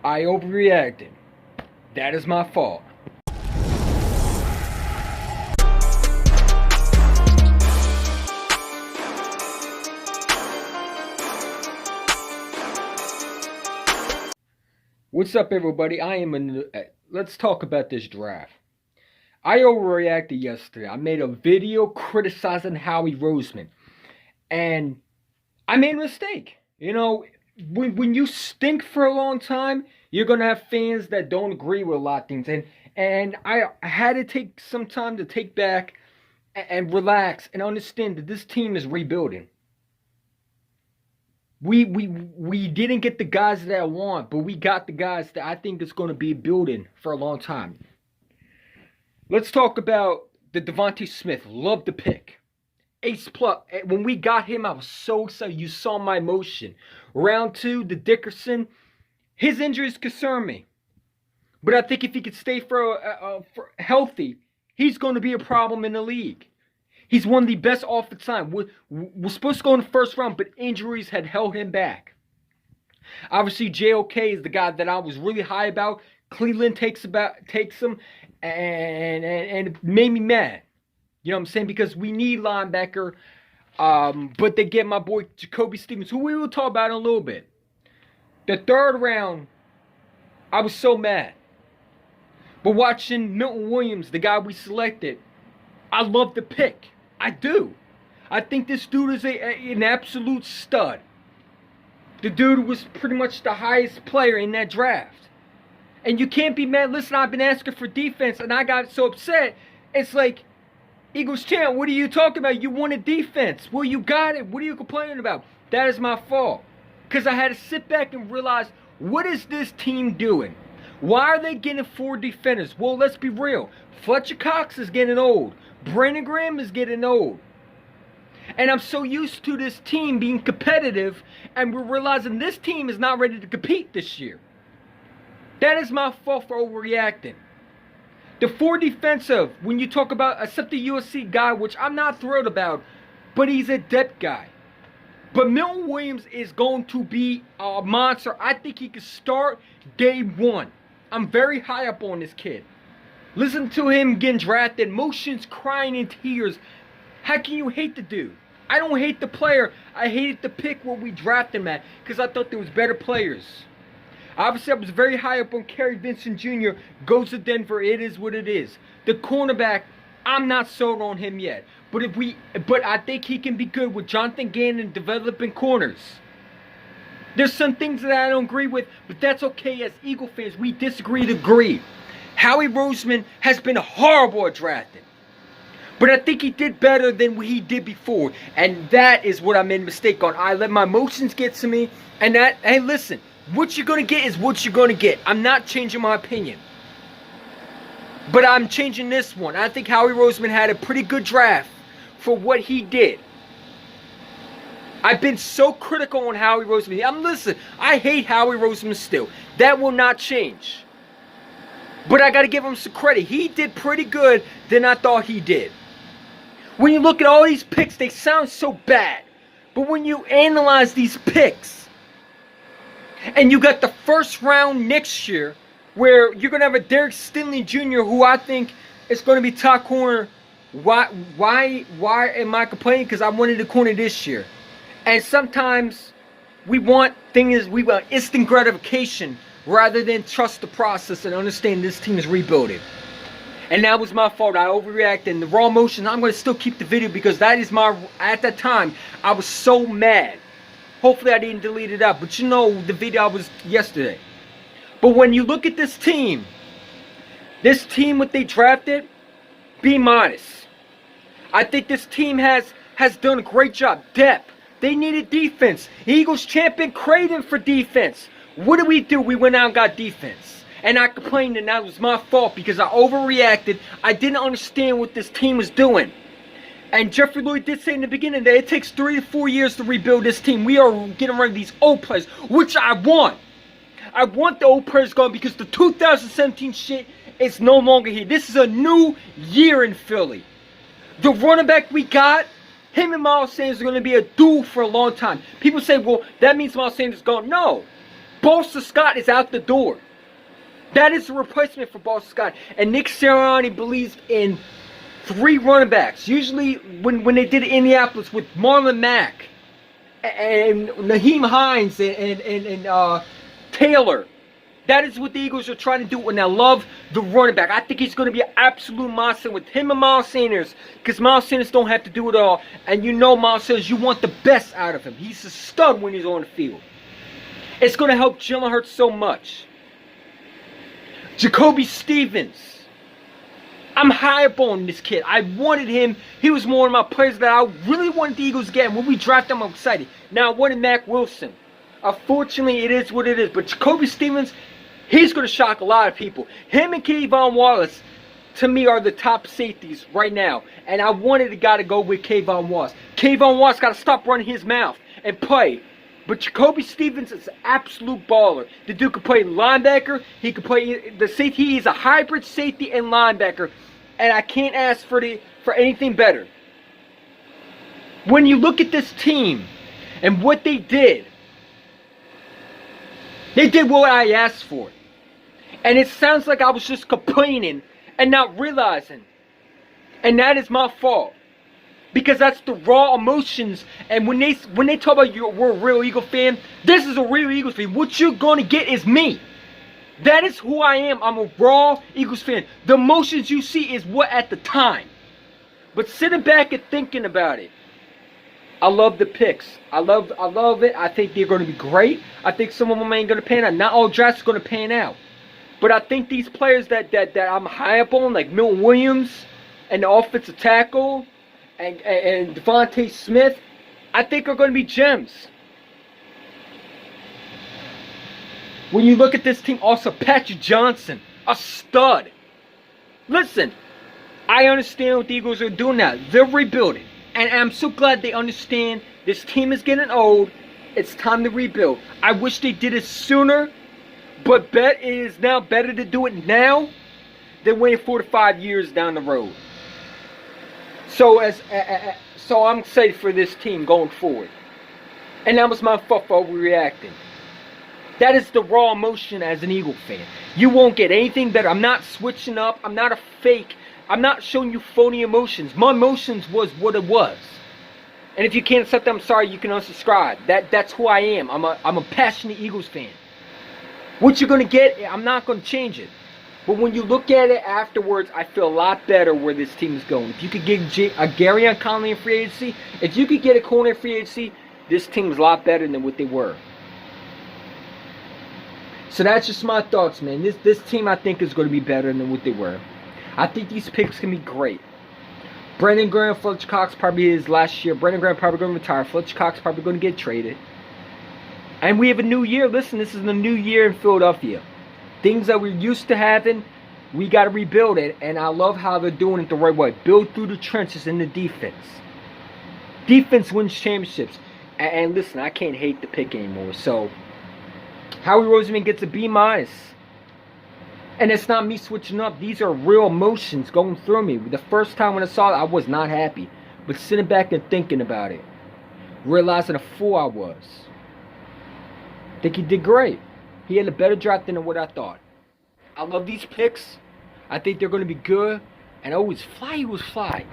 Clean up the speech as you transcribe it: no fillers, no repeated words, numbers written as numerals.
I overreacted. That is my fault. What's up, everybody? Let's talk about this draft. I overreacted yesterday. I made a video criticizing Howie Roseman. And I made a mistake. You know, when you stink for a long time, you're going to have fans that don't agree with a lot of things. And I had to take some time to take back and relax and understand that this team is rebuilding. We didn't get the guys that I want, but we got the guys that I think is going to be building for a long time. Let's talk about the Devontae Smith. Love the pick. Ace plus. When we got him, I was so excited. You saw my emotion. Round 2, the Dickerson. His injuries concern me. But I think if he could stay for healthy, he's going to be a problem in the league. He's one of the best offensive line. We're supposed to go in the first round, but injuries had held him back. Obviously, JOK is the guy that I was really high about. Cleveland takes him, and it made me mad. You know what I'm saying? Because we need linebacker, but they get my boy Jacoby Stevens, who we will talk about in a little bit. The third round, I was so mad. But watching Milton Williams, the guy we selected, I love the pick. I do. I think this dude is an absolute stud. The dude was pretty much the highest player in that draft. And you can't be mad. Listen, I've been asking for defense, and I got so upset. It's like, Eagles champ, what are you talking about? You wanted defense. Well, you got it. What are you complaining about? That is my fault. Because I had to sit back and realize, what is this team doing? Why are they getting 4 defenders? Well, let's be real. Fletcher Cox is getting old. Brandon Graham is getting old. And I'm so used to this team being competitive, and we're realizing this team is not ready to compete this year. That is my fault for overreacting. The 4 defensive, when you talk about, except the USC guy, which I'm not thrilled about, but he's a depth guy. But Milton Williams is going to be a monster. I think he could start day 1. I'm very high up on this kid. Listen to him getting drafted, motions, crying in tears. How can you hate the dude? I don't hate the player. I hated the pick where we drafted him at because I thought there was better players. Obviously, I was very high up on Kerry Vincent Jr. Goes to Denver. It is what it is. The cornerback, I'm not sold on him yet. But I think he can be good with Jonathan Gannon developing corners. There's some things that I don't agree with, but that's okay. As Eagle fans, we disagree to agree. Howie Roseman has been horrible at drafting. But I think he did better than what he did before. And that is what I made a mistake on. I let my emotions get to me. And hey, listen. What you're going to get is what you're going to get. I'm not changing my opinion. But I'm changing this one. I think Howie Roseman had a pretty good draft for what he did. I've been so critical on Howie Roseman. Listen, I hate Howie Roseman still. That will not change. But I got to give him some credit. He did pretty good than I thought he did. When you look at all these picks, they sound so bad. But when you analyze these picks, and you got the first round next year, where you're going to have a Derek Stingley Jr., who I think is going to be top corner. Why am I complaining? Because I wanted a corner this year. And sometimes we want instant gratification rather than trust the process and understand this team is rebuilding. And that was my fault. I overreacted. And the raw emotion, I'm going to still keep the video because that is at that time, I was so mad. Hopefully I didn't delete it out. But you know the video I was yesterday. But when you look at this team what they drafted, be modest. I think this team has done a great job. Depth. They needed defense. Eagles champion Creighton for defense. What did we do? We went out and got defense. And I complained, and that was my fault because I overreacted. I didn't understand what this team was doing. And Jeffrey Lurie did say in the beginning that it takes 3 to 4 years to rebuild this team. We are getting rid of these old players, which I want. I want the old players gone because the 2017 shit is no longer here. This is a new year in Philly. The running back we got, him and Miles Sanders are going to be a duel for a long time. People say, well, that means Miles Sanders is gone. No. Boston Scott is out the door. That is the replacement for Boston Scott. And Nick Sirianni believes in 3 running backs. Usually when they did Indianapolis with Marlon Mack and Nyheim Hines and Taylor. That is what the Eagles are trying to do, and I love the running back. I think he's going to be an absolute monster with him and Miles Sanders, because Miles Sanders don't have to do it all, and you know Miles Sanders, you want the best out of him. He's a stud when he's on the field. It's going to help Jalen Hurts so much. Jacoby Stevens. I'm high up on this kid. I wanted him. He was one of my players that I really wanted the Eagles to get, and when we drafted him, I'm excited. Now I wanted Mack Wilson. Unfortunately, it is what it is, but Jacoby Stevens, he's going to shock a lot of people. Him and Kayvon Wallace, to me, are the top safeties right now. And I wanted the guy to go with Kayvon Wallace. Kayvon Wallace got to stop running his mouth and play. But Jacoby Stevens is an absolute baller. The dude can play linebacker. He can play the safety. He's a hybrid safety and linebacker. And I can't ask for anything better. When you look at this team and what they did what I asked for. And it sounds like I was just complaining and not realizing. And that is my fault. Because that's the raw emotions. And when they talk about we're a real Eagle fan, this is a real Eagles fan. What you're going to get is me. That is who I am. I'm a raw Eagles fan. The emotions you see is what at the time. But sitting back and thinking about it, I love the picks. I love it. I think they're going to be great. I think some of them ain't going to pan out. Not all drafts are going to pan out. But I think these players that I'm high up on, like Milton Williams and the offensive tackle and Devontae Smith, I think are going to be gems. When you look at this team, also Patrick Johnson, a stud. Listen, I understand what the Eagles are doing now. They're rebuilding. And I'm so glad they understand this team is getting old. It's time to rebuild. I wish they did it sooner, but it is now better to do it now than waiting 4 to 5 years down the road. So I'm excited for this team going forward. And that was my fault for overreacting. That is the raw emotion as an Eagle fan. You won't get anything better. I'm not switching up. I'm not a fake. I'm not showing you phony emotions. My emotions was what it was. And if you can't accept that, I'm sorry, you can unsubscribe. That's who I am. I'm a passionate Eagles fan. What you're going to get, I'm not going to change it. But when you look at it afterwards, I feel a lot better where this team is going. If you could get a Gareon Conley in free agency, if you could get a corner in free agency, this team is a lot better than what they were. So that's just my thoughts, man. This team, I think, is going to be better than what they were. I think these picks can be great. Brandon Graham, Fletcher Cox probably is last year. Brandon Graham probably going to retire. Fletcher Cox probably going to get traded. And we have a new year. Listen, this is the new year in Philadelphia. Things that we're used to having, we got to rebuild it. And I love how they're doing it the right way. Build through the trenches in the defense. Defense wins championships. And listen, I can't hate the pick anymore. So, Howie Roseman gets a B-. And it's not me switching up. These are real emotions going through me. The first time when I saw it, I was not happy. But sitting back and thinking about it, realizing a fool I was. I think he did great. He had a better draft than what I thought. I love these picks. I think they're going to be good. And always fly, Eagles fly.